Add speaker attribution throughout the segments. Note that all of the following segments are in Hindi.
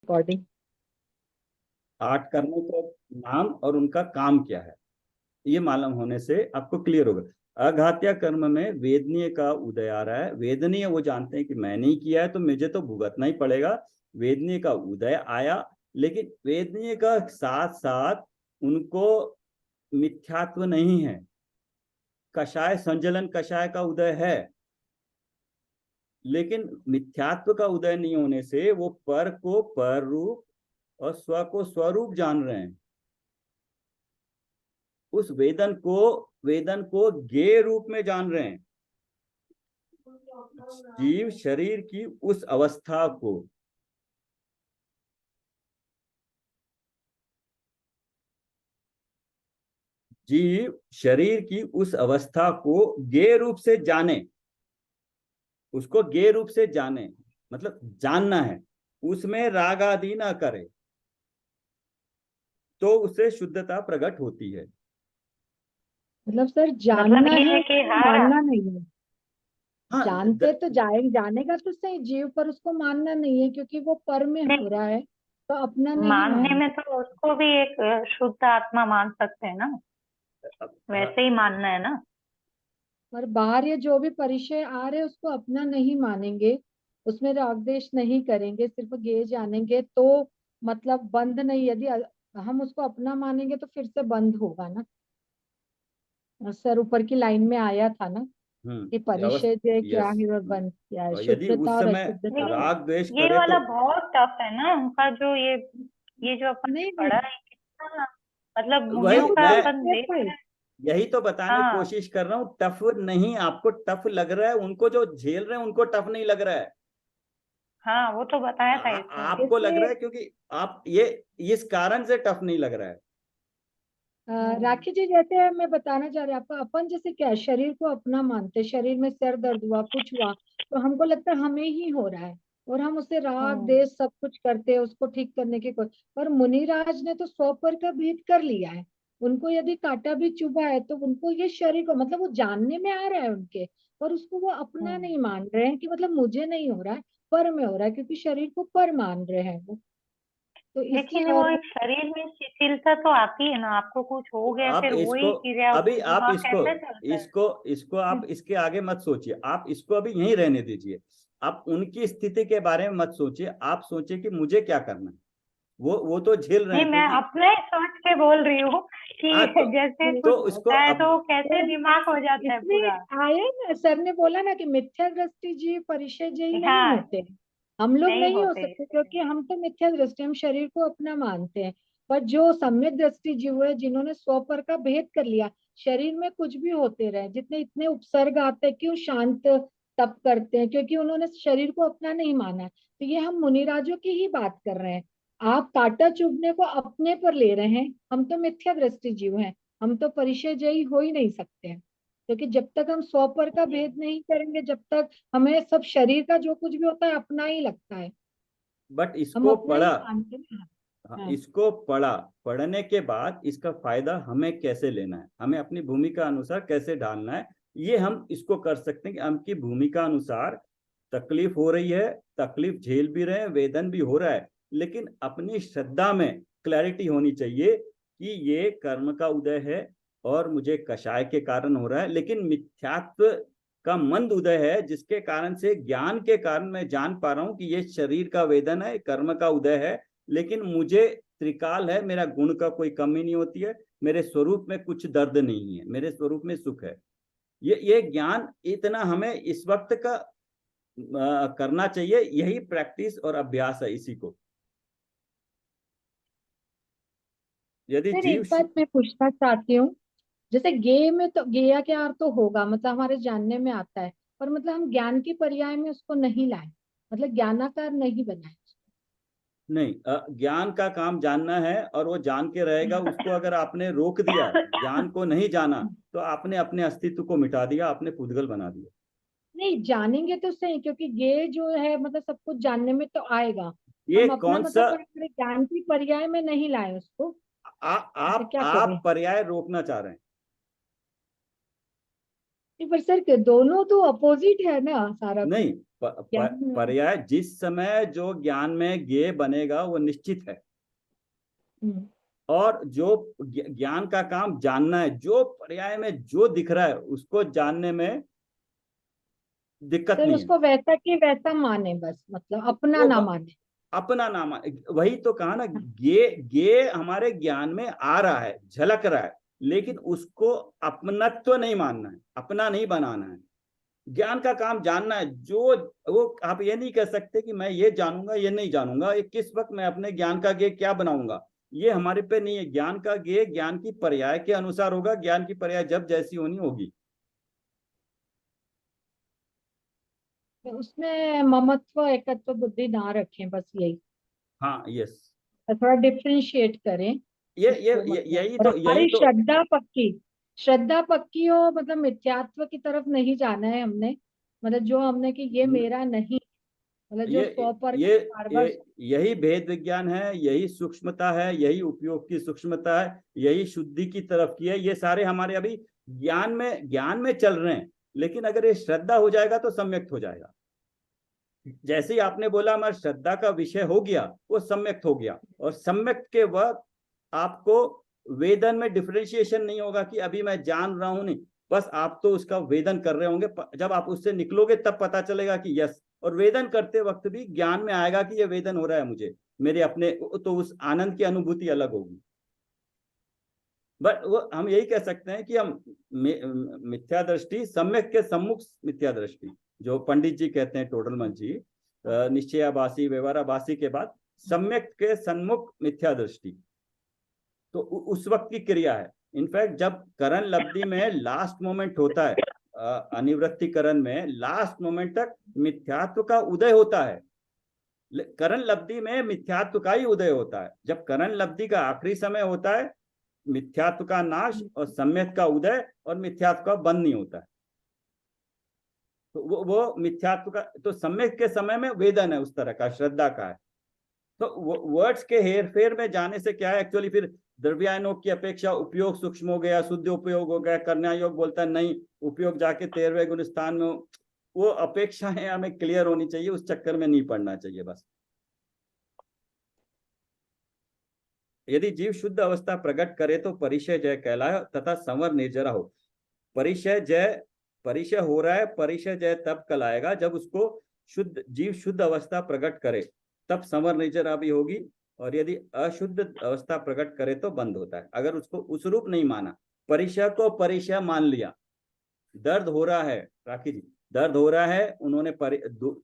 Speaker 1: अकॉर्डिंग।
Speaker 2: 8 कर्मों का नाम और उनका काम क्या है, ये मालूम होने से आपको क्लियर होगा। अघात्य कर्म में वेदनीय का उदय आ रहा है। वेदनीय वो जानते हैं कि मैंने ही किया है तो मुझे तो भुगतना ही पड़ेगा। वेदनीय का उदय आया, लेकिन वेदनीय का साथ साथ उनको मिथ्यात्व नहीं है। कषाय संजलन कषाय का उदय है, लेकिन मिथ्यात्व का उदय नहीं होने से वो पर को पर रूप और स्व को स्वरूप जान रहे हैं। उस वेदन को ज्ञेय रूप में जान रहे हैं। जीव शरीर की उस अवस्था को, जीव शरीर की उस अवस्था को ज्ञेय रूप से जाने, उसको ज्ञेय रूप से जाने मतलब जानना है, उसमें राग आदि ना करे, तो उसे शुद्धता प्रकट होती है।
Speaker 1: मतलब सर
Speaker 3: मतलब
Speaker 1: जानना
Speaker 3: ये
Speaker 1: है
Speaker 3: है कि
Speaker 1: उसको
Speaker 3: हर
Speaker 1: मानना नहीं है।
Speaker 2: हाँ
Speaker 1: जानते तो जानेगा तो सही जीव, पर उसको मानना नहीं है क्योंकि वो पर में हो रहा है, तो अपना नहीं
Speaker 3: मानने
Speaker 1: मान।
Speaker 3: में तो उसको भी एक शुद्ध आत्मा मान सकते हैं ना, वैसे ही मानना है ना।
Speaker 1: पर बाहर ये जो भी परिचय आ रहे उसको अपना नहीं मानेंगे, उसमें राग द्वेष नहीं करेंगे, सिर्फ गे जानेंगे तो मतलब बंद नहीं। यदि हम उसको अपना मानेंगे तो फिर से बंद होगा ना। सर ऊपर की लाइन में आया था ना कि परिचय जो क्या
Speaker 2: यस।
Speaker 1: है और बंद क्या है,
Speaker 2: और यदि
Speaker 1: शुद्धता
Speaker 2: उस
Speaker 1: और
Speaker 2: समय
Speaker 1: अशुद्धता।
Speaker 3: लेकिन
Speaker 2: राग द्वेष
Speaker 3: ये
Speaker 2: करे
Speaker 3: वाला
Speaker 2: तो
Speaker 3: बहुत टफ है ना उनका, जो ये जो अपन ने
Speaker 1: नहीं
Speaker 3: पढ़ा
Speaker 1: नहीं,
Speaker 3: है कितना, मतलब मुनियों
Speaker 2: वही
Speaker 3: का
Speaker 2: मैं
Speaker 3: अपन देख रहे हैं।
Speaker 2: यही तो बताने की
Speaker 3: हाँ
Speaker 2: कोशिश कर रहा हूँ। टफ नहीं, आपको टफ लग रहा है, उनको जो झेल रहे हैं उनको टफ नहीं लग रहा है।
Speaker 3: हाँ, वो तो बताया था इसमें।
Speaker 2: आपको लग रहा
Speaker 1: इसलिए
Speaker 2: है क्योंकि आप ये इस कारण से टफ नहीं लग रहा है।
Speaker 1: राखी जी जैसे मैं बताना चाह रही हूँ आपको, अपन जैसे क्या है, शरीर को अपना मानते, शरीर में सर दर्द हुआ कुछ हुआ तो हमको लगता है हमें ही हो रहा है, और हम उसे राग
Speaker 3: हम्म
Speaker 1: देश सब कुछ करते हैं उसको ठीक करने की कोशिश। पर मुनिराज ने तो 100 पर का भेद कर लिया है। उनको यदि कांटा भी चुभा है तो उनको ये शरीर को मतलब वो जानने में आ रहा है उनके, पर उसको वो अपना
Speaker 3: हम्म।
Speaker 1: नहीं मान रहे हैं कि मतलब मुझे नहीं हो रहा है, पर में हो रहा है, क्योंकि शरीर को पर मान रहे हैं वो। तो
Speaker 3: लेकिन
Speaker 1: इसलिए
Speaker 3: वो
Speaker 1: और
Speaker 3: एक शरीर में शिथिलता तो आती है ना, आपको कुछ
Speaker 2: तो
Speaker 3: हो गया
Speaker 2: आप
Speaker 3: फिर
Speaker 2: इसको
Speaker 3: वही क्रिया
Speaker 2: अभी आप
Speaker 3: वह
Speaker 2: इसको
Speaker 3: कैसे चलता है।
Speaker 2: इसको इसको आप इसके आगे मत सोचिए। आप इसको अभी यहीं रहने दीजिए। आप उनकी स्थिति के बारे में मत सोचिए। आप सोचिए कि मुझे क्या करना है। वो तो झेल रहे
Speaker 3: नहीं,
Speaker 2: हैं
Speaker 3: मैं
Speaker 2: क्योंकि
Speaker 3: अपना ही सोच के बोल रही हूँ कि
Speaker 2: हाँ
Speaker 3: जैसे
Speaker 2: तो
Speaker 3: कुछ
Speaker 2: इसको
Speaker 3: होता है
Speaker 2: अब
Speaker 3: तो कैसे
Speaker 1: तो
Speaker 3: दिमाग हो जाता है
Speaker 1: इसमें
Speaker 3: पूरा।
Speaker 1: आए ना, सर ने बोला ना कि मिथ्या दृष्टि जीव परिचय जयी नहीं
Speaker 3: हाँ,
Speaker 1: होते। हम लोग
Speaker 3: नहीं
Speaker 1: नहीं हो
Speaker 3: होते
Speaker 1: सकते
Speaker 3: इसलिए।
Speaker 1: क्योंकि हम तो मिथ्या दृष्टि, हम शरीर को अपना मानते हैं। पर जो सम्यक दृष्टि जीव है जिन्होंने 100 पर का भेद कर लिया, शरीर में कुछ भी होते रहे, जितने इतने उपसर्ग आते हैं, क्यों शांत तप करते हैं, क्योंकि उन्होंने शरीर को अपना नहीं माना है। तो ये हम मुनिराजों की ही बात कर रहे हैं। आप कांटा चुभने को अपने पर ले रहे हैं, हम तो मिथ्या दृष्टि जीव हैं, हम तो परिचय जयी हो ही नहीं सकते हैं। क्योंकि जब तक हम 100 पर का
Speaker 3: जी।
Speaker 1: भेद नहीं करेंगे, जब तक हमें सब शरीर का जो कुछ भी होता है अपना ही लगता है,
Speaker 2: बट
Speaker 1: हम
Speaker 2: इसको
Speaker 1: अपना ही
Speaker 2: पढ़ा।
Speaker 1: मानते हैं।
Speaker 2: हाँ,
Speaker 1: हाँ,
Speaker 2: इसको पढ़ा। पढ़ने के बाद इसका फायदा हमें कैसे लेना है, हमें अपनी भूमिका अनुसार कैसे ढालना है, ये हम इसको कर सकते हैं कि हमकी भूमिका अनुसार तकलीफ हो रही है, तकलीफ झेल भी रहे हैं, वेदन भी हो रहा है, लेकिन अपनी श्रद्धा में क्लैरिटी होनी चाहिए कि ये कर्म का उदय है और मुझे कषाय के कारण हो रहा है, लेकिन मिथ्यात्व का मंद उदय है जिसके कारण से ज्ञान के कारण मैं जान पा रहा हूं कि ये शरीर का वेदन है, कर्म का उदय है, लेकिन मुझे त्रिकाल है, मेरा गुण का कोई कमी नहीं होती है, मेरे स्वरूप में कुछ दर्द नहीं है, मेरे स्वरूप में सुख है। ये ज्ञान इतना हमें इस वक्त का करना चाहिए। यही प्रैक्टिस और अभ्यास है इसी को। यदि
Speaker 1: फिर
Speaker 2: जीव
Speaker 1: एक बात मैं पूछना चाहती हूँ, जैसे गे में तो गेया के अर्थ तो होगा, मतलब हमारे जानने में आता है, पर मतलब हम ज्ञान की पर्याय में उसको नहीं लाए, मतलब ज्ञानाकार नहीं बनाए।
Speaker 2: नहीं, ज्ञान का काम जानना है और वो जान के रहेगा। उसको अगर आपने रोक दिया, ज्ञान को नहीं जाना, तो आपने अपने अस्तित्व को मिटा दिया, आपने पुद्गल बना दिया।
Speaker 1: नहीं जानेंगे तो सही, क्योंकि गे जो है मतलब सब कुछ जानने में तो आएगा।
Speaker 2: ये
Speaker 1: हम अपना
Speaker 2: कौन सा
Speaker 1: मतलब पर ज्ञान की पर्याय में नहीं लाए उसको, ऐसे क्या
Speaker 2: आप
Speaker 1: करें।
Speaker 2: पर्याय रोकना चाह रहे हैं।
Speaker 1: पर सर दोनों तो अपोजिट है ना सारा कुछ।
Speaker 2: नहीं,
Speaker 1: ज्ञान
Speaker 2: पर्याय जिस समय जो ज्ञान में ज्ञेय बनेगा वो निश्चित है,
Speaker 1: हम्म।
Speaker 2: और जो ज्ञान का काम जानना है, जो पर्याय में जो दिख रहा है उसको जानने में दिक्कत
Speaker 1: सर
Speaker 2: नहीं है।
Speaker 1: उसको वैसा कि वैसा माने, बस मतलब अपना
Speaker 2: वो
Speaker 1: ना माने।
Speaker 2: अपना नाम, वही तो कहा ना, गे हमारे ज्ञान में आ रहा है, झलक रहा है, लेकिन उसको अपनत्व नहीं मानना है, अपना नहीं बनाना है। ज्ञान का काम जानना है, जो वो आप ये नहीं कह सकते कि मैं ये जानूंगा ये नहीं जानूंगा, ये किस वक्त मैं अपने ज्ञान का गे क्या बनाऊंगा, ये हमारे पे नहीं है। ज्ञान का गे ज्ञान की पर्याय के अनुसार होगा, ज्ञान की पर्याय जब जैसी होनी होगी।
Speaker 1: तो उसमें ममत्व एकत्व बुद्धि ना रखें, बस यही।
Speaker 2: हाँ, यस,
Speaker 1: और थोड़ा डिफ्रेंशिएट करें उसको, मतलब
Speaker 2: यही
Speaker 1: और
Speaker 2: तो, यही
Speaker 1: हमारी
Speaker 2: तो।
Speaker 1: श्रद्धा पक्की हो, मतलब मिथ्यात्व की तरफ नहीं जाना है हमने। मतलब जो हमने कि ये मेरा नहीं, मतलब जो
Speaker 2: ये
Speaker 1: सौ पर
Speaker 2: ये
Speaker 1: बार बार।
Speaker 2: ये यही भेद विज्ञान है, यही सूक्ष्मता है, यही उपयोग की सूक्ष्मता है, यही शुद्धि की तरफ की है। ये सारे हमारे अभी ज्ञान में चल रहे हैं, लेकिन अगर ये श्रद्धा हो जाएगा तो सम्यक्त हो जाएगा। जैसे ही आपने बोला हमारा श्रद्धा का विषय हो गया, वो सम्यक्त हो गया, और सम्यक्त के वक्त आपको वेदन में डिफरेंशिएशन नहीं होगा कि अभी मैं जान रहा हूं, नहीं, बस आप तो उसका वेदन कर रहे होंगे। जब आप उससे निकलोगे तब पता चलेगा कि यस, और वेदन करते वक्त भी ज्ञान में आएगा कि ये वेदन हो रहा है मुझे, मेरे अपने, तो उस आनंद की अनुभूति अलग होगी। बट वो हम यही कह सकते हैं कि हम मिथ्या दृष्टि, सम्यक के सम्मुख मिथ्या दृष्टि, जो पंडित जी कहते हैं, टोडरमल जी, निश्चयाभासी व्यवहाराभासी के बाद सम्यक के सन्मुख मिथ्या दृष्टि, तो उस वक्त की क्रिया है। इनफैक्ट जब करण लब्धि में लास्ट मोमेंट होता है, अनिवृत्तिकरण में लास्ट मोमेंट तक मिथ्यात्व का उदय होता है। करण लब्धि में मिथ्यात्व का ही उदय होता है। जब करण लब्धि का आखिरी समय होता है, मिथ्यात्व का नाश और सम्यक का उदय, और मिथ्यात्व का बंद नहीं होता है। तो वो मिथ्यात्व का, तो सम्यक के समय में वेदन है उस तरह का, श्रद्धा का है। तो वर्ड्स के हेर फेर में जाने से क्या है, एक्चुअली फिर द्रव्यायनों की अपेक्षा उपयोग सूक्ष्म हो गया, शुद्ध उपयोग हो गया। कन्या योग बोलता है नहीं, उपयोग जाके 13वें गुण स्थान में। वो अपेक्षाएं हमें क्लियर होनी चाहिए, उस चक्कर में नहीं पड़ना चाहिए बस। यदि जीव शुद्ध अवस्था प्रकट करे तो परिचय जय कहलाए तथा संवर निर्जरा हो। परिचय हो रहा है, परिचय जय तब कहलाएगा जब उसको जीव शुद्ध अवस्था प्रकट करे, तब संवर निर्जरा भी होगी। और यदि अशुद्ध अवस्था प्रकट करे तो बंद होता है। अगर उसको उस रूप नहीं माना, परिचय को परिचय मान लिया, दर्द हो रहा है राखी जी, दर्द हो रहा है, उन्होंने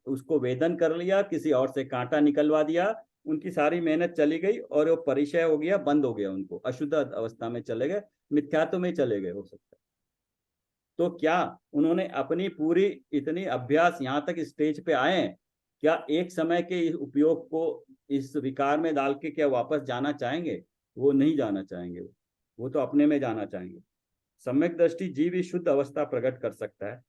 Speaker 2: उसको वेदन कर लिया, किसी और से कांटा निकलवा दिया, उनकी सारी मेहनत चली गई और वो परिचय हो गया, बंद हो गया, उनको अशुद्ध अवस्था में चले गए, मिथ्यात्व में चले गए, हो सकता है। तो क्या उन्होंने अपनी पूरी इतनी अभ्यास यहाँ तक स्टेज पे आए हैं, क्या एक समय के इस उपयोग को इस विकार में डाल के क्या वापस जाना चाहेंगे? वो नहीं जाना चाहेंगे, वो तो अपने में जाना चाहेंगे। सम्यक दृष्टि जीव ही शुद्ध अवस्था प्रकट कर सकता है।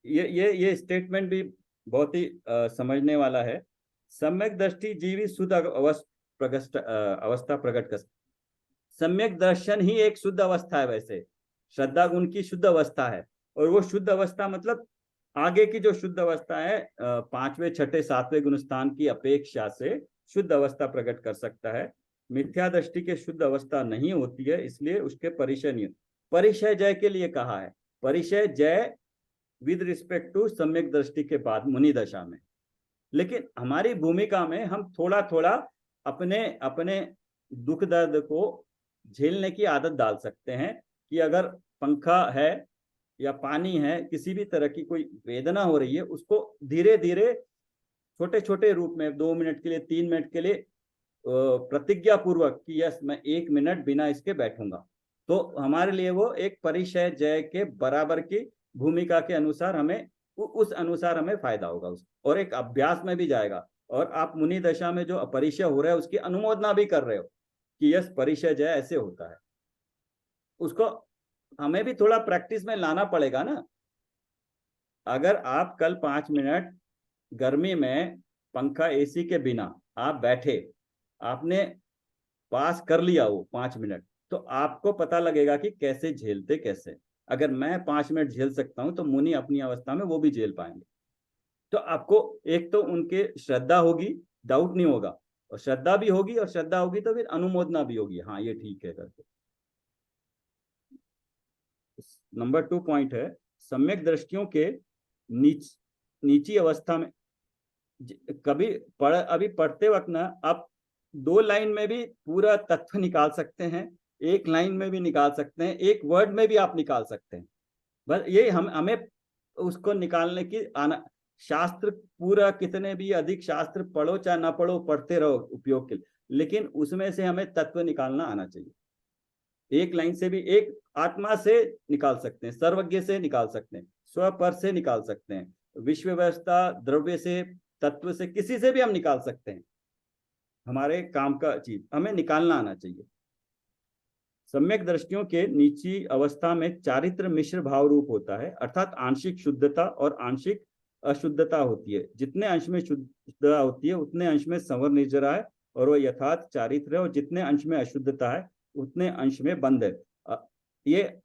Speaker 2: ये स्टेटमेंट भी बहुत ही समझने वाला है। सम्यक दृष्टि जीव ही शुद्ध अवस्था प्रकट कर। सम्यक दर्शन ही एक शुद्ध अवस्था है। वैसे श्रद्धा गुण की शुद्ध अवस्था है, और वो शुद्ध अवस्था मतलब आगे की जो शुद्ध अवस्था है, 5वें 6ठे 7वें गुण स्थान की अपेक्षा से शुद्ध अवस्था प्रकट कर सकता है। मिथ्या दृष्टि के शुद्ध अवस्था नहीं होती है, इसलिए उसके परिचय नहीं। परिचय जय के लिए कहा है, परिचय जय विद रिस्पेक्ट टू सम्यक दृष्टि के बाद मुनि दशा में। लेकिन हमारी भूमिका में हम थोड़ा थोड़ा अपने अपने दुख दर्द को झेलने की आदत डाल सकते हैं, कि अगर पंखा है या पानी है, किसी भी तरह की कोई वेदना हो रही है, उसको धीरे धीरे छोटे छोटे रूप में 2 मिनट के लिए 3 मिनट के लिए प्रतिज्ञा पूर्वक कि यस मैं 1 मिनट बिना इसके बैठूंगा, तो हमारे लिए वो एक परिचय जय के बराबर की भूमिका के अनुसार हमें उस अनुसार हमें फायदा होगा उसका, और एक अभ्यास में भी जाएगा। और आप मुनि दशा में जो अपरिचय हो रहा है उसकी अनुमोदना भी कर रहे हो कि यस परिचय जय ऐसे होता है। उसको हमें भी थोड़ा प्रैक्टिस में लाना पड़ेगा ना। अगर आप कल 5 मिनट गर्मी में पंखा एसी के बिना आप बैठे, आपने पास कर लिया वो 5 मिनट, तो आपको पता लगेगा कि कैसे झेलते कैसे। अगर मैं 5 मिनट झेल सकता हूं तो मुनि अपनी अवस्था में वो भी झेल पाएंगे। तो आपको एक तो उनके श्रद्धा होगी, डाउट नहीं होगा, और श्रद्धा भी होगी, और श्रद्धा होगी तो फिर अनुमोदना भी होगी, हाँ ये ठीक है करके। नंबर 2 पॉइंट है, सम्यक दृष्टियों के नीची अवस्था में कभी अभी पढ़ते वक्त ना आप 2 लाइन में भी पूरा तत्व निकाल सकते हैं, 1 लाइन में भी निकाल सकते हैं, 1 वर्ड में भी आप निकाल सकते हैं। बस ये हमें उसको निकालने की आना, शास्त्र पूरा कितने भी अधिक शास्त्र पढ़ो चाहे ना पढ़ो, पढ़ते रहो उपयोग के लिए, लेकिन उसमें से हमें तत्व निकालना आना चाहिए। 1 लाइन से भी, एक आत्मा से निकाल सकते हैं, सर्वज्ञ से निकाल सकते हैं, स्वपर से निकाल सकते हैं, विश्व व्यवस्था, द्रव्य से, तत्व से, किसी से भी हम निकाल सकते हैं। हमारे काम का चीज हमें निकालना आना चाहिए। सम्यक दृष्टियों के नीची अवस्था में चारित्र मिश्र भाव रूप होता है, अर्थात आंशिक शुद्धता और आंशिक अशुद्धता होती है। जितने अंश में शुद्धता होती है उतने अंश में संवर निर्जरा है और वह यथार्थ चारित्र है, और जितने अंश में अशुद्धता है उतने अंश में बंध है। ये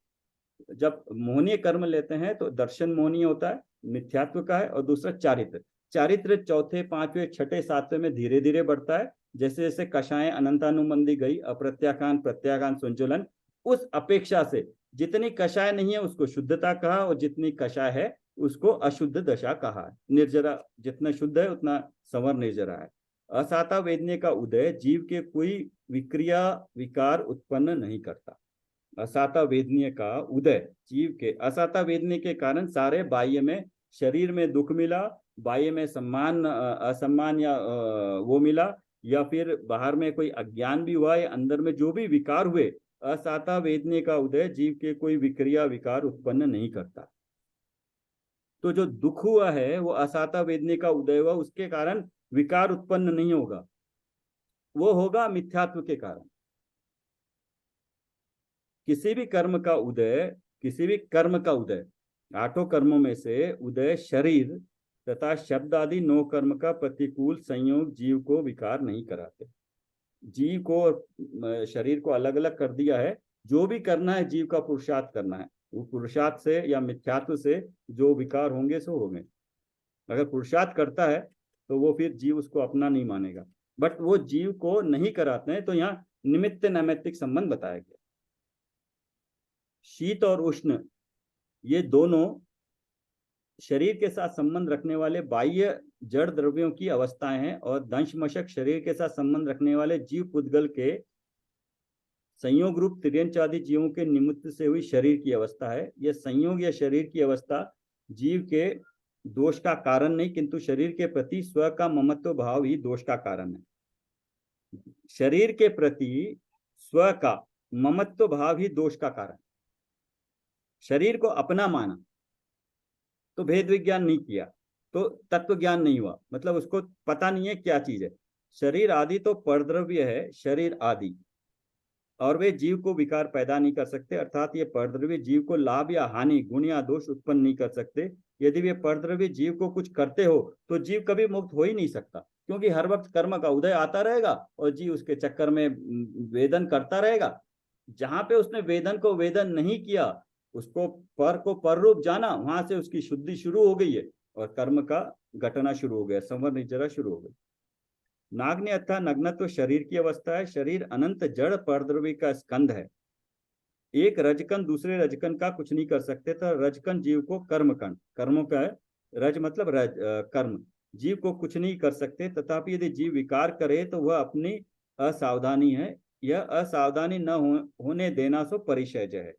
Speaker 2: जब मोहनीय कर्म लेते हैं तो दर्शन मोहनीय होता है, मिथ्यात्व का है, और दूसरा चारित्र। चारित्र चौथे, पांचवें, छठे, सातवें में धीरे धीरे बढ़ता है, जैसे जैसे कषाएं अनंतानुबंधी गई, अप्रत्याखान, प्रत्याखान, संचलन, उस अपेक्षा से जितनी कषाय नहीं है उसको शुद्धता कहा, और जितनी कषाय है उसको अशुद्ध दशा कहा। निर्जरा, जितना शुद्ध है उतना संवर निर्जरा है। असाता वेदने का उदय जीव के कोई विक्रिया विकार उत्पन्न नहीं करता। असाता वेदनीय का उदय जीव के, असाता वेदनीय के कारण सारे बाह्य में, शरीर में दुख मिला, बाह्य में सम्मान असम्मान या वो मिला, या फिर बाहर में कोई अज्ञान भी हुआ, या अंदर में जो भी विकार हुए, असाता वेदनीय का उदय जीव के कोई विक्रिया विकार उत्पन्न नहीं करता। तो जो दुख हुआ है वो असाता वेदनीय का उदय हुआ, उसके कारण विकार उत्पन्न नहीं होगा, वो होगा मिथ्यात्व के कारण। किसी भी कर्म का उदय, किसी भी कर्म का उदय, 8 कर्मों में से उदय शरीर तथा शब्द आदि 9 कर्म का प्रतिकूल संयोग जीव को विकार नहीं कराते। जीव को और शरीर को अलग अलग कर दिया है। जो भी करना है जीव का पुरुषार्थ करना है, वो पुरुषार्थ से या मिथ्यात्व से जो विकार होंगे सो होंगे। अगर पुरुषार्थ करता है तो वो फिर जीव उसको अपना नहीं मानेगा, बट वो जीव को नहीं कराते हैं। तो यहाँ निमित्त नैमित्तिक संबंध बताया गया। शीत और उष्ण ये दोनों शरीर के साथ संबंध रखने वाले बाह्य जड़ द्रव्यों की अवस्थाएं हैं, और दंश मशक शरीर के साथ संबंध रखने वाले जीव पुद्गल के संयोग रूप तिर्यंच आदि जीवों के निमित्त से हुई शरीर की अवस्था है। यह संयोग या शरीर की अवस्था जीव के दोष का कारण नहीं, किंतु शरीर के प्रति स्व का ममत्व भाव ही दोष का कारण है। शरीर के प्रति स्व का ममत्व भाव ही दोष का कारण। शरीर को अपना माना तो भेद विज्ञान नहीं किया तो तत्व ज्ञान नहीं हुआ, मतलब उसको पता नहीं है क्या चीज है। शरीर आदि तो परद्रव्य है, शरीर आदि, और वे जीव को विकार पैदा नहीं कर सकते, अर्थात ये परद्रव्य जीव को लाभ या हानि, गुण या दोष उत्पन्न नहीं कर सकते। यदि वे परद्रव्य जीव को कुछ करते हो तो जीव कभी मुक्त हो ही नहीं सकता, क्योंकि हर वक्त कर्म का उदय आता रहेगा और जीव उसके चक्कर में वेदन करता रहेगा। जहां पे उसने वेदन को वेदन नहीं किया, उसको पर को पर रूप जाना, वहां से उसकी शुद्धि शुरू हो गई है और कर्म का घटना शुरू हो गया, संवर निर्जरा शुरू हो गई। नाग्नि अर्थात नग्नत्व शरीर की अवस्था है। शरीर अनंत जड़ परद्रव्य का स्कंध है। एक रजकन दूसरे रजकन का कुछ नहीं कर सकते, तो रजकन जीव को कर्मकण, कर्मों का है, रज मतलब रज कर्म, जीव को कुछ नहीं कर सकते। तथापि यदि जीव विकार करे तो वह अपनी असावधानी है। यह असावधानी न होने देना सो परिशयज है।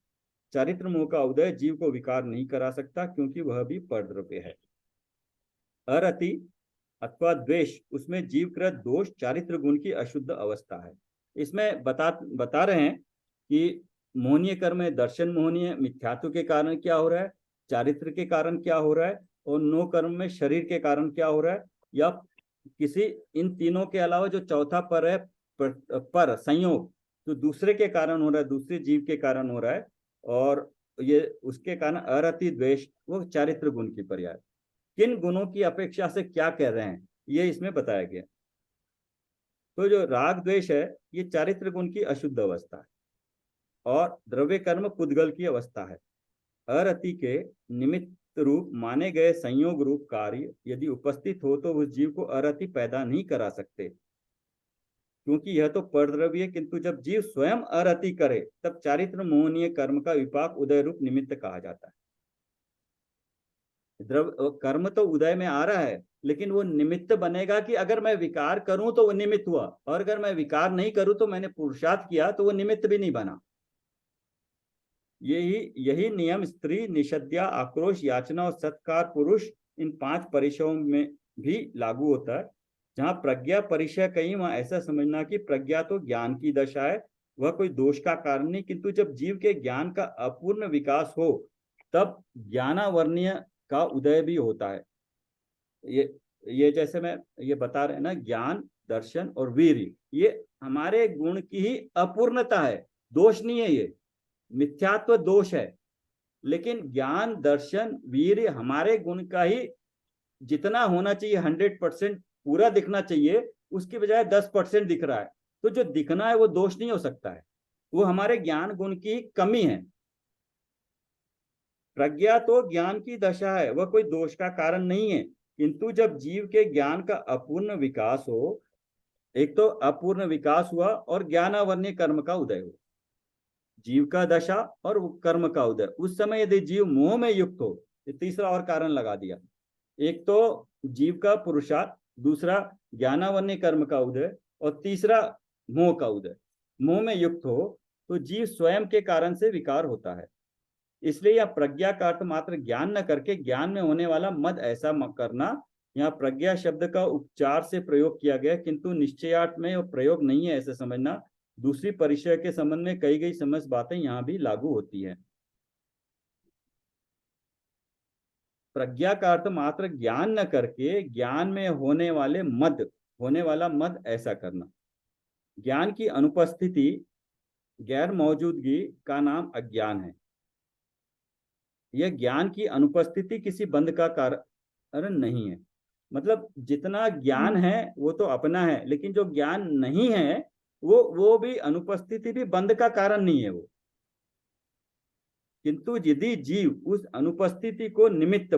Speaker 2: चारित्र मोह का उदय जीव को विकार नहीं करा सकता, क्योंकि वह भी परद्रव्य है। अरति अथवा द्वेष, उसमें जीवकृत दोष चारित्र गुण की अशुद्ध अवस्था है। इसमें बता रहे हैं कि मोहनीय कर्म में दर्शन मोहनीय मिथ्यात्व के कारण क्या हो रहा है, चारित्र के कारण क्या हो रहा है, और 9 कर्म में शरीर के कारण क्या हो रहा है, या किसी इन तीनों के अलावा जो चौथा पर है पर संयोग, तो दूसरे के कारण हो रहा है, दूसरे जीव के कारण हो रहा है, और ये उसके कारण अरति द्वेष वो चारित्र गुण की पर्याय। किन गुणों की अपेक्षा से क्या कह रहे हैं ये इसमें बताया गया। तो जो राग द्वेष है ये चारित्र गुण की अशुद्ध अवस्था है, और द्रव्य कर्म पुद्गल की अवस्था है। अरति के निमित्त रूप माने गए संयोग रूप कार्य यदि उपस्थित हो तो उस जीव को अरति पैदा नहीं करा सकते, क्योंकि यह तो परद्रव्य है। किंतु जब जीव स्वयं अरति करे तब चारित्र मोहनीय कर्म का विपाक उदय रूप निमित्त कहा जाता है। कर्म तो उदय में आ रहा है, लेकिन वो निमित्त बनेगा कि अगर मैं विकार करूं तो वो निमित्त हुआ, और अगर मैं विकार नहीं करूं तो मैंने पुरुषार्थ किया तो वो निमित्त भी नहीं बना। यही नियम स्त्री, निषद्या, आक्रोश, याचना और सत्कार पुरुष, इन 5 परिचयों में भी लागू होता है। जहां प्रज्ञा परिचय कहीं, वहां ऐसा समझना कि प्रज्ञा तो ज्ञान की दशा है, वह कोई दोष का कारण नहीं, किंतु जब जीव के ज्ञान का अपूर्ण विकास हो तब ज्ञानावर्णीय का उदय भी होता है। ये जैसे मैं ये बता रहे हैं ना, ज्ञान, दर्शन और वीर्य, ये हमारे गुण की ही अपूर्णता है, दोष नहीं है, ये मिथ्यात्व दोष है। लेकिन ज्ञान, दर्शन, वीर्य हमारे गुण का ही जितना होना चाहिए 100% पूरा दिखना चाहिए, उसकी बजाय 10% दिख रहा है। तो जो दिखना है वो दोष नहीं हो सकता है, वो हमारे ज्ञान गुण की कमी है। प्रज्ञा तो ज्ञान की दशा है, वह कोई दोष का कारण नहीं है, किंतु जब जीव के ज्ञान का अपूर्ण विकास हो, एक तो अपूर्ण विकास हुआ और ज्ञानावर्णीय कर्म का उदय हो, जीव का दशा और कर्म का उदय, उस समय यदि जीव मोह में युक्त हो, तीसरा और कारण लगा दिया, एक तो जीव का पुरुषार्थ, दूसरा ज्ञानावर्णीय कर्म का उदय, और तीसरा मोह का उदय। मोह में युक्त हो तो जीव स्वयं के कारण से विकार होता है। इसलिए यह प्रज्ञा का अर्थ मात्र ज्ञान न करके ज्ञान में होने वाला मद ऐसा करना, यहाँ प्रज्ञा शब्द का उपचार से प्रयोग किया गया, किंतु निश्चयार्थ में प्रयोग नहीं है ऐसे समझना। दूसरी परिचय के संबंध में कही गई समस्त बातें यहाँ भी लागू होती है। प्रज्ञा का अर्थ मात्र ज्ञान न करके ज्ञान में होने वाला मद ऐसा करना। ज्ञान की अनुपस्थिति, गैर मौजूदगी का नाम अज्ञान है। यह ज्ञान की अनुपस्थिति किसी बंध का कारण नहीं है। मतलब जितना ज्ञान है वो तो अपना है, लेकिन जो ज्ञान नहीं है वो भी अनुपस्थिति भी बंध का कारण नहीं है वो। किंतु यदि जीव उस अनुपस्थिति को निमित्त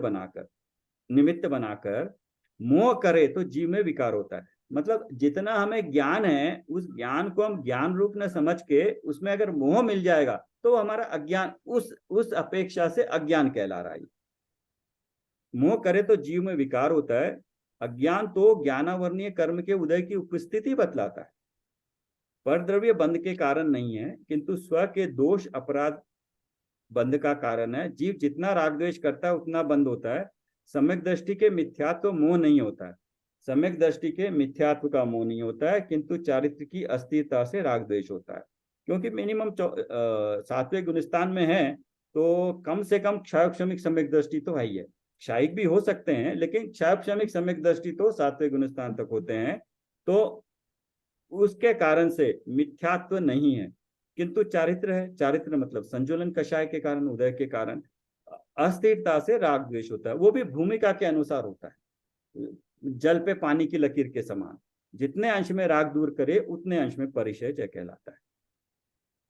Speaker 2: बनाकर मोह करे तो जीव में विकार होता है। मतलब जितना हमें ज्ञान है, उस ज्ञान को हम ज्ञान रूप न समझ के उसमें अगर मोह मिल जाएगा तो हमारा अज्ञान उस अपेक्षा से अज्ञान कहला रहा है। मोह करे तो जीव में विकार होता है। अज्ञान तो ज्ञानावर्णीय कर्म के उदय की उपस्थिति बतलाता है। परद्रव्य बंध के कारण नहीं है, किंतु स्व के दोष अपराध बंध का कारण है। जीव जितना राग द्वेष करता है उतना बंध होता है। सम्यक दृष्टि के मिथ्यात्व मोह नहीं होता है, सम्यक दृष्टि के मिथ्यात्व का मोह नहीं होता है, किंतु चारित्र की अस्थिरता से राग द्वेष होता है। क्योंकि मिनिमम 7वें गुणस्थान में है तो कम से कम क्षायक्षमिक सम्यक दृष्टि तो है ही है। क्षायिक भी हो सकते हैं, लेकिन क्षायक्षमिक सम्यक दृष्टि तो 7वें गुणस्थान तक होते हैं। तो उसके कारण से मिथ्यात्व नहीं है, किंतु चारित्र है। चारित्र मतलब संजुलन कषाय के कारण, उदय के कारण अस्थिरता से राग द्वेष होता है। वो भी भूमिका के अनुसार होता है, जल पे पानी की लकीर के समान। जितने अंश में राग दूर करे उतने अंश में परिचय जय कहलाता है।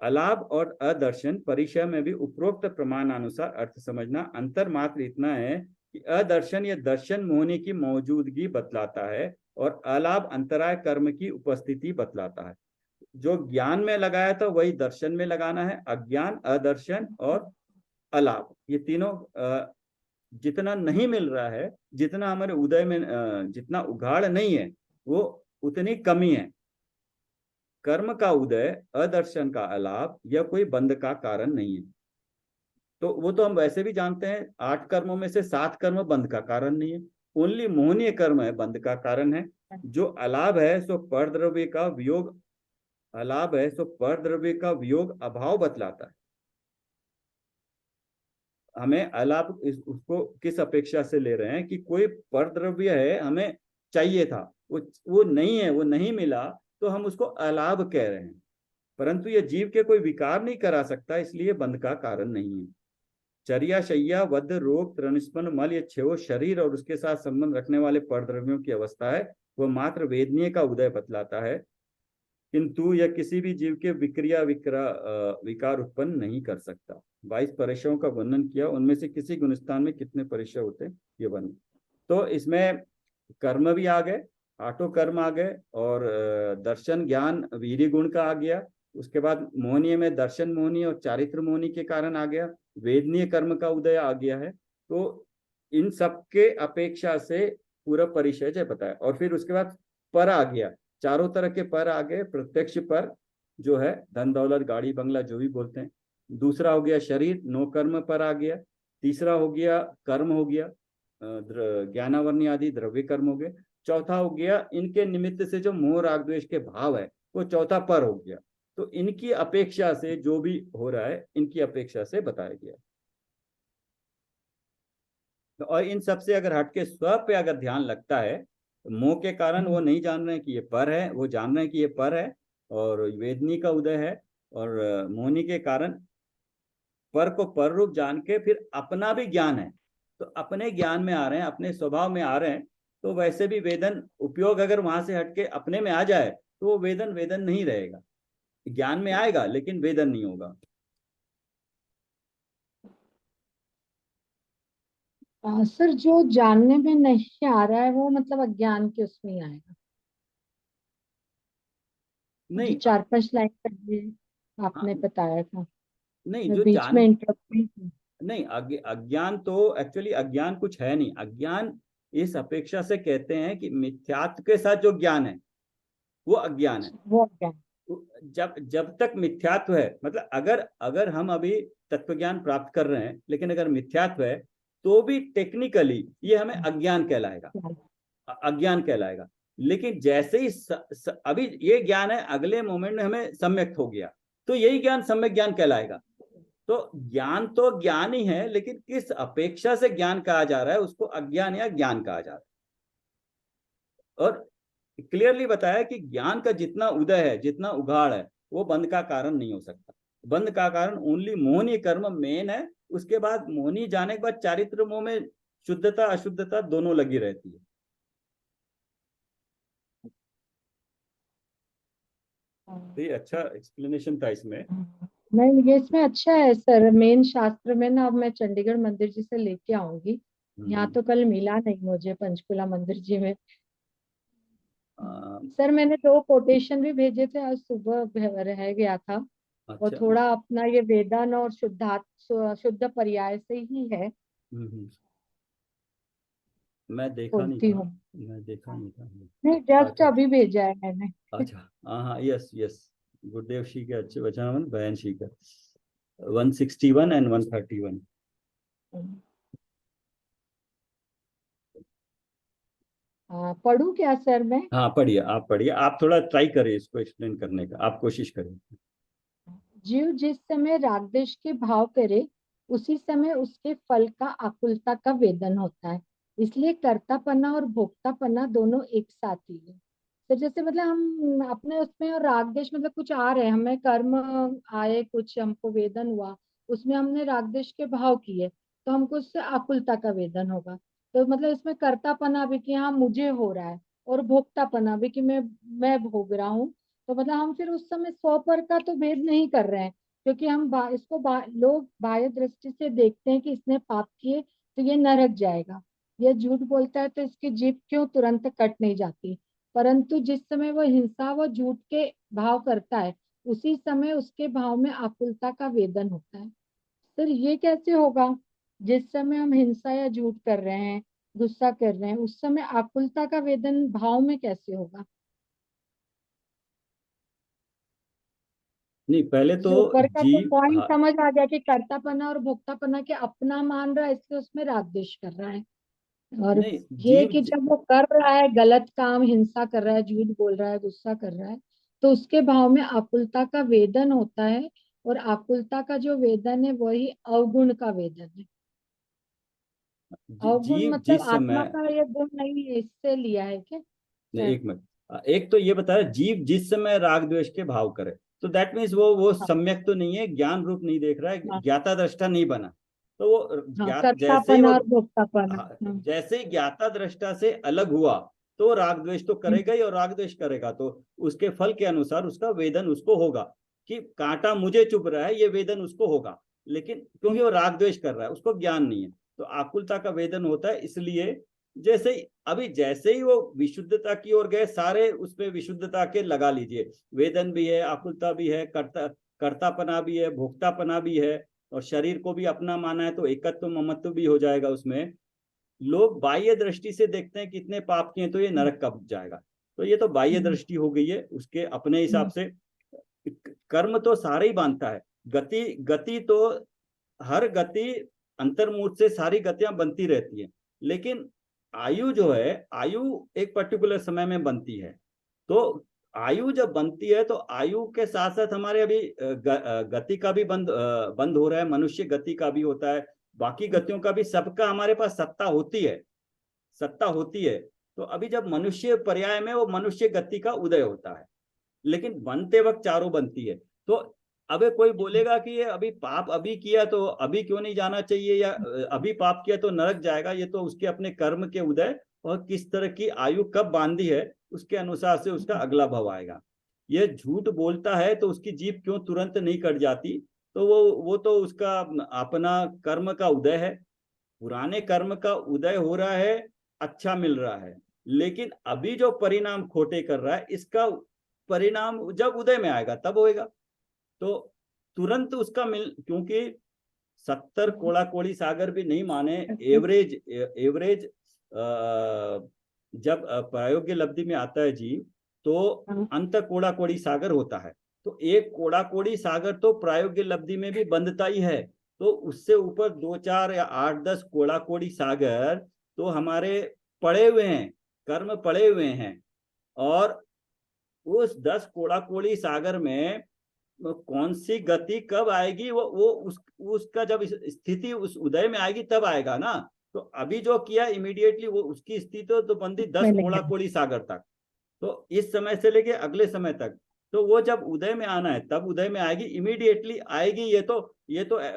Speaker 2: अलाभ और अदर्शन परिचय में भी उपरोक्त प्रमाणानुसार अर्थ समझना। अंतर मात्र इतना है कि अदर्शन या दर्शन मोहनी की मौजूदगी बतलाता है और अलाभ अंतराय कर्म की उपस्थिति बतलाता है। जो ज्ञान में लगाया था वही दर्शन में लगाना है। अज्ञान, अदर्शन और अलाभ, ये तीनों जितना नहीं मिल रहा है, जितना हमारे उदय में जितना उघाड़ नहीं है, वो उतनी कमी है। कर्म का उदय, अदर्शन का अलाभ, यह कोई बंध का कारण नहीं है। तो वो तो हम वैसे भी जानते हैं, 8 कर्मों में से 7 कर्म बंध का कारण नहीं है। ओनली मोहनीय कर्म है बंध का कारण है। जो अलाभ है सो परद्रव्य का वियोग, अलाभ है सो परद्रव्य का वियोग अभाव बतलाता है। हमें अलाभ उसको किस अपेक्षा से ले रहे हैं कि कोई परद्रव्य है, हमें चाहिए था, वो नहीं है, वो नहीं मिला, तो हम उसको अलाभ कह रहे हैं। परंतु यह जीव के कोई विकार नहीं करा सकता, इसलिए बंध का कारण नहीं है। चर्या, शैया, वध, रोग, तृणस्पन, मल, ये 6 शरीर और उसके साथ संबंध रखने वाले परद्रव्यों की अवस्था है, वह मात्र वेदनीय का उदय बतलाता है। किंतु यह किसी भी जीव के विकार उत्पन्न नहीं कर सकता। 22 परिचयों का वर्णन किया, उनमें से किसी गुणस्थान में कितने परिचय होते हैं ये वर्णन। तो इसमें कर्म भी आ गए, आठों कर्म आ गए, और दर्शन ज्ञान वीर्य गुण का आ गया। उसके बाद मोहनीय में दर्शन मोहनीय और चारित्र मोहनी के कारण आ गया, वेदनीय कर्म का उदय आ गया है। तो इन सब के अपेक्षा से पूरा परिचय बताया। और फिर उसके बाद पर आ गया, चारों तरह के पर आ गए। प्रत्यक्ष पर जो है धन दौलत गाड़ी बंगला जो भी बोलते हैं। दूसरा हो गया शरीर, 9 कर्म पर आ गया। तीसरा हो गया कर्म हो गया, ज्ञानावरणी आदि द्रव्य कर्म हो गए। चौथा हो गया इनके निमित्त से जो मोह राग द्वेष के भाव है, वो चौथा पर हो गया। तो इनकी अपेक्षा से जो भी हो रहा है, इनकी अपेक्षा से बताया गया। और इन सब से अगर हटके स्व पे अगर ध्यान लगता है, मोह के कारण वो नहीं जान रहे हैं कि ये पर है, वो जान रहे हैं कि ये पर है, और वेदनी का उदय है, और मोहनी के कारण पर को पर रूप जान के फिर अपना भी ज्ञान है, तो अपने ज्ञान में आ रहे हैं, अपने स्वभाव में आ रहे हैं। तो वैसे भी वेदन उपयोग अगर वहां से हटके अपने में आ जाए तो वो वेदन वेदन नहीं रहेगा। ज्ञान में आएगा लेकिन वेदन नहीं होगा।
Speaker 1: सर जो जानने में नहीं आ रहा है वो मतलब अज्ञान के उसमें ही आएगा। जो
Speaker 2: नहीं
Speaker 1: 4-5 लाइन पहले
Speaker 2: हाँ,
Speaker 1: आपने बताया था,
Speaker 2: नहीं
Speaker 1: मैं
Speaker 2: जो
Speaker 1: बीच में
Speaker 2: जान
Speaker 1: इंटरप्ट नहीं की।
Speaker 2: नहीं अज्ञान तो एक्चुअली अज्ञान कुछ है नहीं। अज्ञान इस अपेक्षा से कहते हैं कि मिथ्यात्व के साथ जो ज्ञान है वो अज्ञान है।
Speaker 1: वो अज्ञान।
Speaker 2: जब जब तक मिथ्यात्व है, मतलब अगर अगर हम अभी तत्व ज्ञान प्राप्त कर रहे हैं लेकिन अगर मिथ्यात्व है तो भी टेक्निकली ये हमें अज्ञान कहलाएगा, अज्ञान कहलाएगा। लेकिन जैसे ही अभी ये ज्ञान है, अगले मोमेंट में हमें सम्यक हो गया तो यही ज्ञान सम्यक ज्ञान कहलाएगा। तो ज्ञान ही है, लेकिन किस अपेक्षा से ज्ञान कहा जा रहा है उसको अज्ञान या ज्ञान कहा जा रहा है। और क्लियरली बताया कि ज्ञान का जितना उदय है, जितना उघाड़ है, वो बंध का कारण नहीं हो सकता। बंध का कारण ओनली मोहनी कर्म मेन है। उसके बाद मोहनी जाने के बाद चारित्र मोह में शुद्धता अशुद्धता दोनों लगी रहती है। तो ये अच्छा एक्सप्लेनेशन था इसमें।
Speaker 1: नहीं, ये इसमें अच्छा है सर। मेन शास्त्र में ना, अब मैं चंडीगढ़ मंदिर जी से लेके आऊंगी। यहाँ तो कल मिला नहीं मुझे पंचकुला मंदिर जी में। सर मैंने 2 कोटेशन भी भेजे थे, आज सुबह रह गया था। और
Speaker 2: अच्छा।
Speaker 1: थोड़ा अपना ये वेदन और शुद्ध पर्याय से ही है,
Speaker 2: हम्म। मैं देखा नहीं
Speaker 1: बोलती
Speaker 2: था,
Speaker 1: हूँ।
Speaker 2: मैं देखा नहीं था।
Speaker 1: नहीं, जस्ट
Speaker 2: अच्छा
Speaker 1: अभी भेजा है मैंने।
Speaker 2: अच्छा। हाँ हाँ, यस यस। गुरुदेव श्री के अच्छे वचन बयान श्री का 161 एंड 131।
Speaker 1: पढ़ूं क्या सर मैं?
Speaker 2: हाँ पढ़िए, आप पढ़िए, आप थोड़ा ट्राई करिए इसको एक्सप्लेन करने का, आप कोशिश करिए।
Speaker 1: जीव जिस समय रागद्वेष के भाव करे, उसी समय उसके फल का आकुलता का वेदन होता है। इसलिए कर्तापना और भोक्तापना दोनों एक साथ ही है। तो जैसे मतलब हम अपने उसमें, और रागद्वेष मतलब कुछ आ रहे हैं हमें, कर्म आए, कुछ हमको वेदन हुआ, उसमें हमने रागद्वेष के भाव किए, तो हमको उससे आकुलता का वेदन होगा। तो मतलब इसमें कर्तापना भी कि हाँ मुझे हो रहा है, और भोक्तापना भी कि मैं भोग रहा हूँ। तो मतलब हम फिर उस समय 100 पर का तो भेद नहीं कर रहे हैं, क्योंकि हम लोग बाह्य दृष्टि से देखते हैं कि इसने पाप किए तो ये नरक जाएगा, ये झूठ बोलता है तो इसकी जीभ क्यों तुरंत कट नहीं जाती। परंतु जिस समय वो हिंसा व झूठ के भाव करता है, उसी समय उसके भाव में आकुलता का वेदन होता है। सर ये कैसे होगा? जिस समय हम हिंसा या झूठ कर रहे हैं, गुस्सा कर रहे हैं, उस समय आकुलता का वेदन भाव में कैसे होगा?
Speaker 2: नहीं पहले तो
Speaker 1: जैसे ऊपर का तो
Speaker 2: जीव,
Speaker 1: पॉइंट
Speaker 2: हाँ
Speaker 1: समझ आ गया कि कर्तापना और भोक्तापना के अपना मान रहा है, इसलिए उसमें राग द्वेष कर रहा है। और
Speaker 2: नहीं
Speaker 1: ये
Speaker 2: जीव
Speaker 1: कि जब वो कर रहा है गलत काम, हिंसा कर रहा है, झूठ बोल रहा है, गुस्सा कर रहा है, तो उसके भाव में आकुलता का वेदन होता है। और आकुलता का जो वेदन है वही अवगुण का वेदन है। अवगुण
Speaker 2: जीव
Speaker 1: मतलब
Speaker 2: जिस
Speaker 1: आत्मा
Speaker 2: समय,
Speaker 1: का ये गुण नहीं है, इससे लिया है क्या
Speaker 2: नहीं
Speaker 1: सर?
Speaker 2: एक मिनट, एक तो ये बताया जीव जिस समय राग द्वेष के भाव करे, तो दैट मीन्स वो
Speaker 1: हाँ
Speaker 2: सम्यक तो नहीं है, ज्ञान रूप नहीं देख रहा है,
Speaker 1: हाँ
Speaker 2: ज्ञाता दृष्टा नहीं बना। तो वो
Speaker 1: हाँ,
Speaker 2: जैसे ही
Speaker 1: कर्तापना
Speaker 2: वो,
Speaker 1: और भोक्तापना।
Speaker 2: हाँ, जैसे ही ज्ञाता दृष्टा से अलग हुआ तो राग द्वेष तो करेगा ही, और राग द्वेष करेगा तो उसके फल के अनुसार उसका वेदन उसको होगा। कि कांटा मुझे चुभ रहा है, ये वेदन उसको होगा, लेकिन क्योंकि वो राग द्वेष कर रहा है, उसको ज्ञान नहीं है, तो आकुलता का वेदन होता है। इसलिए जैसे ही वो विशुद्धता की ओर गए, सारे उसपे विशुद्धता के लगा लीजिए, वेदन भी है, आकुलता भी है, कर्तापना भी है, भोक्तापना भी है, और शरीर को भी अपना माना है, तो एकत्व ममत्व भी हो जाएगा उसमें। लोग बाह्य दृष्टि से देखते हैं कितने पाप किए, तो ये नरक कब जाएगा, तो ये तो बाह्य दृष्टि हो गई है, उसके अपने हिसाब से। कर्म तो सारे ही बांधता है, गति गति तो हर गति अंतर्मुख से सारी गतियां बनती रहती है, लेकिन आयु जो है, आयु एक पर्टिकुलर समय में बनती है। तो आयु जब बनती है तो आयु के साथ साथ हमारे अभी गति का भी बंद हो रहा है, मनुष्य गति का भी होता है, बाकी गतियों का भी, सबका हमारे पास सत्ता होती है। तो अभी जब मनुष्य पर्याय में वो मनुष्य गति का उदय होता है, लेकिन बनते वक्त चारों बनती है। तो अबे कोई बोलेगा कि ये अभी पाप अभी किया तो अभी क्यों नहीं जाना चाहिए, या अभी पाप किया तो नरक जाएगा, ये तो उसके अपने कर्म के उदय और किस तरह की आयु कब बांधी है उसके अनुसार से उसका अगला भव आएगा। ये झूठ बोलता है तो उसकी जीभ क्यों तुरंत नहीं कट जाती, तो वो तो उसका अपना कर्म का उदय है, पुराने कर्म का उदय हो रहा है, अच्छा मिल रहा है, लेकिन अभी जो परिणाम खोटे कर रहा है, इसका परिणाम जब उदय में आएगा तब होएगा। तो तुरंत उसका क्योंकि 70 कोड़ा कोड़ी सागर भी नहीं माने, एवरेज जब प्रायोगिक लब्धि में आता है जी, तो अंत कोड़ा कोड़ी सागर होता है, तो एक कोड़ा कोड़ी सागर तो प्रायोगिक लब्धि में भी बंधता ही है, तो उससे ऊपर 2 4 या 8 10 कोड़ा कोड़ी सागर तो हमारे पड़े हुए हैं, कर्म पड़े हुए हैं। और उस 10 कोड़ा कोड़ी सागर में कौन सी गति कब आएगी, उसका जब स्थिति उस उदय में आएगी तब आएगा ना। तो अभी जो किया इमीडिएटली वो उसकी स्थिति तो बंदी 10 कोड़ा कोड़ी सागर तक, तो इस समय से लेके अगले समय तक, तो वो जब उदय में आना है तब उदय में आएगी, इमीडिएटली आएगी। ये तो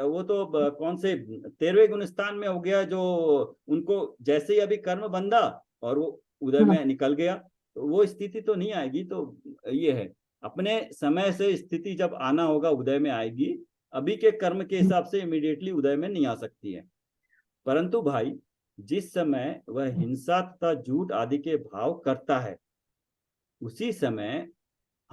Speaker 2: वो तो कौन से 13वें गुणस्थान में हो गया, जो उनको जैसे ही अभी कर्म बंधा और वो उदय में निकल गया, तो वो स्थिति तो नहीं आएगी। तो ये है, अपने समय से स्थिति जब आना होगा उदय में आएगी, अभी के कर्म के हिसाब से इमीडिएटली उदय में नहीं आ सकती है। परंतु भाई, जिस समय वह हिंसा तथा झूठ आदि के भाव करता है, उसी समय,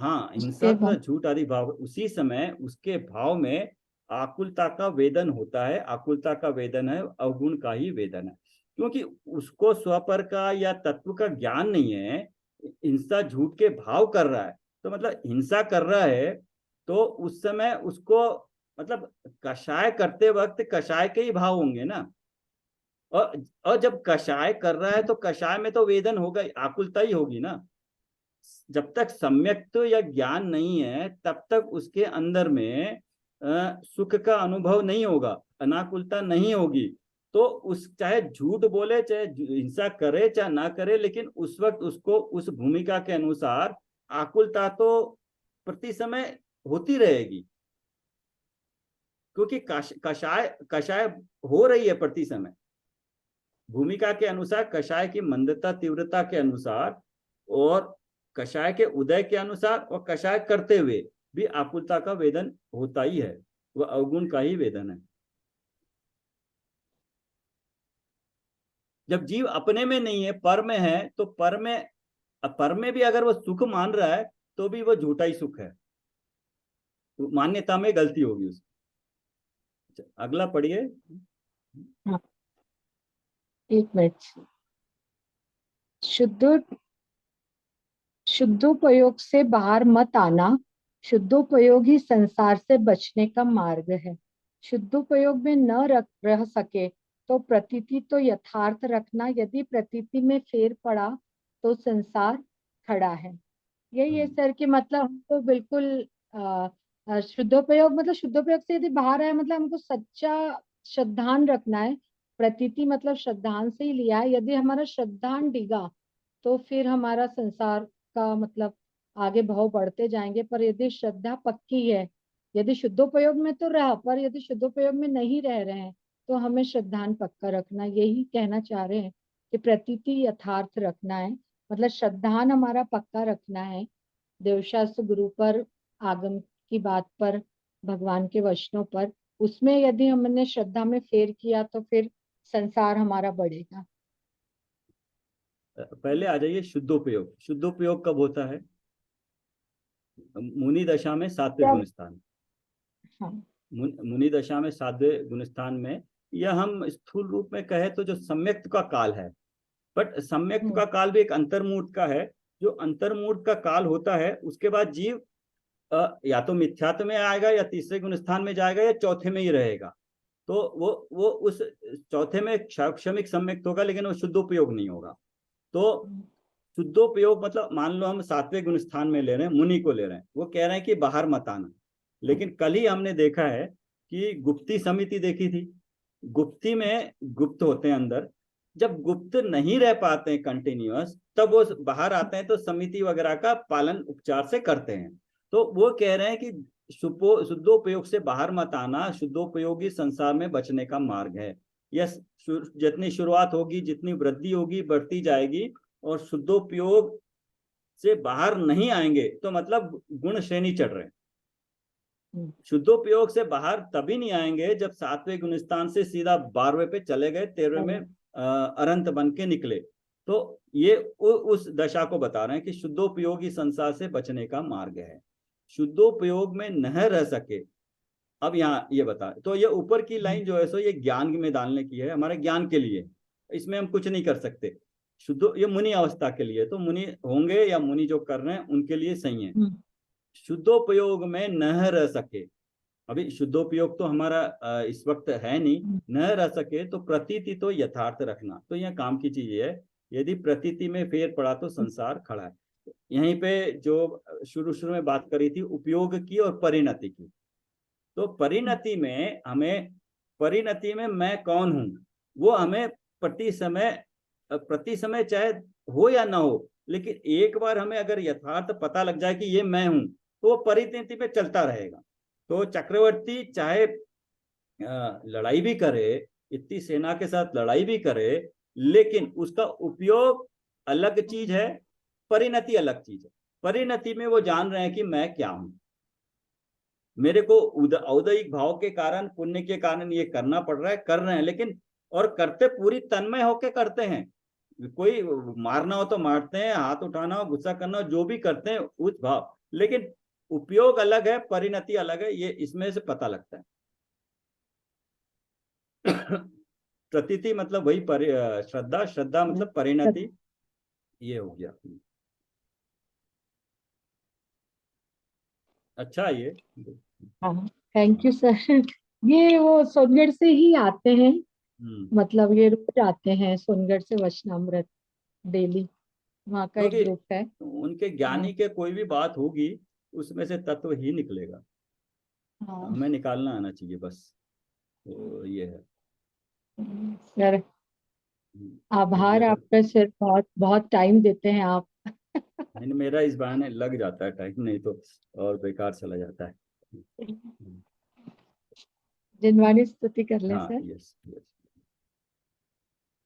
Speaker 2: हाँ, हिंसा तथा झूठ आदि भाव, उसी समय उसके भाव में आकुलता का वेदन होता है। आकुलता का वेदन है, अवगुण का ही वेदन है, क्योंकि उसको स्वपर का या तत्व का ज्ञान नहीं है, हिंसा झूठ के भाव कर रहा है। तो मतलब हिंसा कर रहा है तो उस समय उसको, मतलब कषाय करते वक्त कषाय के ही भाव होंगे ना। और जब कषाय कर रहा है तो कषाय में तो वेदन होगा, आकुलता ही होगी ना। जब तक सम्यक तो या ज्ञान नहीं है तब तक उसके अंदर में सुख का अनुभव नहीं होगा, अनाकुलता नहीं होगी। तो उस चाहे झूठ बोले, चाहे हिंसा करे, चाहे ना करे, लेकिन उस वक्त उसको उस भूमिका के अनुसार आकुलता तो प्रति समय होती रहेगी, क्योंकि कषाय कषाय हो रही है प्रति समय, भूमिका के अनुसार, कषाय की मंदता तीव्रता के अनुसार, और कषाय के उदय के अनुसार, और कषाय करते हुए भी आकुलता का वेदन होता ही है, वह अवगुण का ही वेदन है। जब जीव अपने में नहीं है, पर में है, तो पर में भी अगर वो सुख मान रहा है तो भी वो झूठा ही सुख है, तो मान्यता में गलती होगी उसकी। अगला पढ़िए।
Speaker 1: हाँ, एक मिनट। शुद्धोपयोग से बाहर मत आना, शुद्धोपयोग ही संसार से बचने का मार्ग है। शुद्धोपयोग में न रह सके तो प्रतीति तो यथार्थ रखना, यदि प्रतीति में फेर पड़ा तो संसार खड़ा है। यही है सर कि मतलब हमको बिल्कुल शुद्धोपयोग, मतलब शुद्धोपयोग से यदि बाहर है, मतलब हमको सच्चा श्रद्धान रखना है। प्रतीति मतलब श्रद्धान से ही लिया है। यदि हमारा श्रद्धान डिगा तो फिर हमारा संसार का मतलब आगे भाव बढ़ते जाएंगे। पर यदि श्रद्धा पक्की है, यदि शुद्धोपयोग में तो रहा, पर यदि शुद्धोपयोग में नहीं रह रहे हैं तो हमें श्रद्धान पक्का रखना। यही कहना चाह रहे हैं कि प्रतीति यथार्थ रखना है, मतलब श्रद्धान हमारा पक्का रखना है, देवशास्त्र गुरु पर, आगम की बात पर, भगवान के वचनों पर। उसमें यदि हमने श्रद्धा में फेर किया तो फिर संसार हमारा बढ़ेगा।
Speaker 2: पहले आ जाइए शुद्धोपयोग। शुद्धोपयोग कब होता है? मुनि दशा में 7वें
Speaker 1: जब,
Speaker 2: गुण स्थान।
Speaker 1: हाँ,
Speaker 2: मुनि दशा में 7वें गुण स्थान में, या हम स्थूल रूप में कहे तो जो सम्यक्त का काल है। बट सम्यक्त का काल भी एक अंतर्मूर्त का है। जो अंतर्मूर्त का काल होता है उसके बाद जीव या तो मिथ्यात्व में आएगा, या तीसरे गुण स्थान में जाएगा, या चौथे में ही रहेगा। तो वो उस चौथे में क्षमिक सम्यक्त होगा, लेकिन वो शुद्धोपयोग नहीं होगा। तो शुद्धोपयोग मतलब मान लो हम 7वें गुण स्थान में ले रहे हैं, मुनि को ले रहे हैं, वो कह रहे हैं कि बाहर मत आना। लेकिन कल ही हमने देखा है कि गुप्ती समिति देखी थी। गुप्ती में गुप्त होते हैं अंदर, जब गुप्त नहीं रह पाते हैं कंटिन्यूअस, तब वो बाहर आते हैं तो समिति वगैरह का पालन उपचार से करते हैं। तो वो कह रहे हैं कि शुद्धोपयोग से बाहर मत आना, शुद्धोपयोगी संसार में बचने का मार्ग है। यह जितनी शुरुआत होगी, जितनी वृद्धि होगी, बढ़ती जाएगी। और शुद्धोपयोग से बाहर नहीं आएंगे तो मतलब गुण श्रेणी चढ़ रहे हैं। शुद्धोपयोग से बाहर तभी नहीं आएंगे जब 7वें गुण स्थान से सीधा 12वें पे चले गए, 13वें में अनंत बन के निकले। तो ये उस दशा को बता रहे हैं कि शुद्धोपयोगी संसार से बचने का मार्ग है। शुद्धोपयोग में न रह सके। अब यहाँ ये बता, तो ये ऊपर की लाइन जो है सो ये ज्ञान में डालने की है, हमारे ज्ञान के लिए। इसमें हम कुछ नहीं कर सकते। शुद्ध ये मुनि अवस्था के लिए, तो मुनि होंगे या मुनि जो कर रहे हैं उनके लिए सही है। शुद्धोपयोग में न रह सके। अभी शुद्धोपयोग तो हमारा इस वक्त है नहीं। न रह सके तो प्रतीति तो यथार्थ रखना। तो यह काम की चीज है। यदि प्रतीति में फेर पड़ा तो संसार खड़ा है। यहीं पे जो शुरू में बात करी थी उपयोग की और परिणति की, तो परिणति में मैं कौन हूं, वो हमें प्रति समय चाहे हो या ना हो, लेकिन एक बार हमें अगर यथार्थ पता लग जाए कि ये मैं हूं, तो वो परिणति पे चलता रहेगा। तो चक्रवर्ती चाहे लड़ाई भी करे, इतनी सेना के साथ लड़ाई भी करे, लेकिन उसका उपयोग अलग चीज है, परिणति अलग चीज है। परिणति में वो जान रहे हैं कि मैं क्या हूं, मेरे को औदयिक भाव के कारण, पुण्य के कारण ये करना पड़ रहा है, कर रहे हैं, लेकिन और करते पूरी तन्मय होके करते हैं। कोई मारना हो तो मारते हैं, हाथ उठाना हो, गुस्सा करना हो, जो भी करते हैं उस भाव, लेकिन उपयोग अलग है, परिणति अलग है। ये इसमें से पता लगता है। प्रतीति मतलब वही श्रद्धा, श्रद्धा मतलब परिणति, ये हो गया। अच्छा, ये
Speaker 1: हाँ, थैंक यू सर। ये वो सोनगढ़ से ही आते हैं, मतलब ये रोज आते हैं सोनगढ़ से वचनामृत डेली, वहाँ का एक
Speaker 2: क्योंकि
Speaker 1: ग्रुप है।
Speaker 2: उनके ज्ञानी के कोई भी बात होगी उसमें से तत्व ही निकलेगा।
Speaker 1: हाँ
Speaker 2: हमें निकालना आना चाहिए बस। तो ये है
Speaker 1: सर,
Speaker 2: तो
Speaker 1: आभार
Speaker 2: मेरा
Speaker 1: आपका सर, बहुत बहुत टाइम देते हैं आप।
Speaker 2: नहीं, मेरा इस बहाने लग जाता है टाइम, नहीं तो और बेकार चला जाता है।
Speaker 1: जिनवानी स्तुति कर ले
Speaker 2: हाँ,
Speaker 1: सर।
Speaker 2: यस।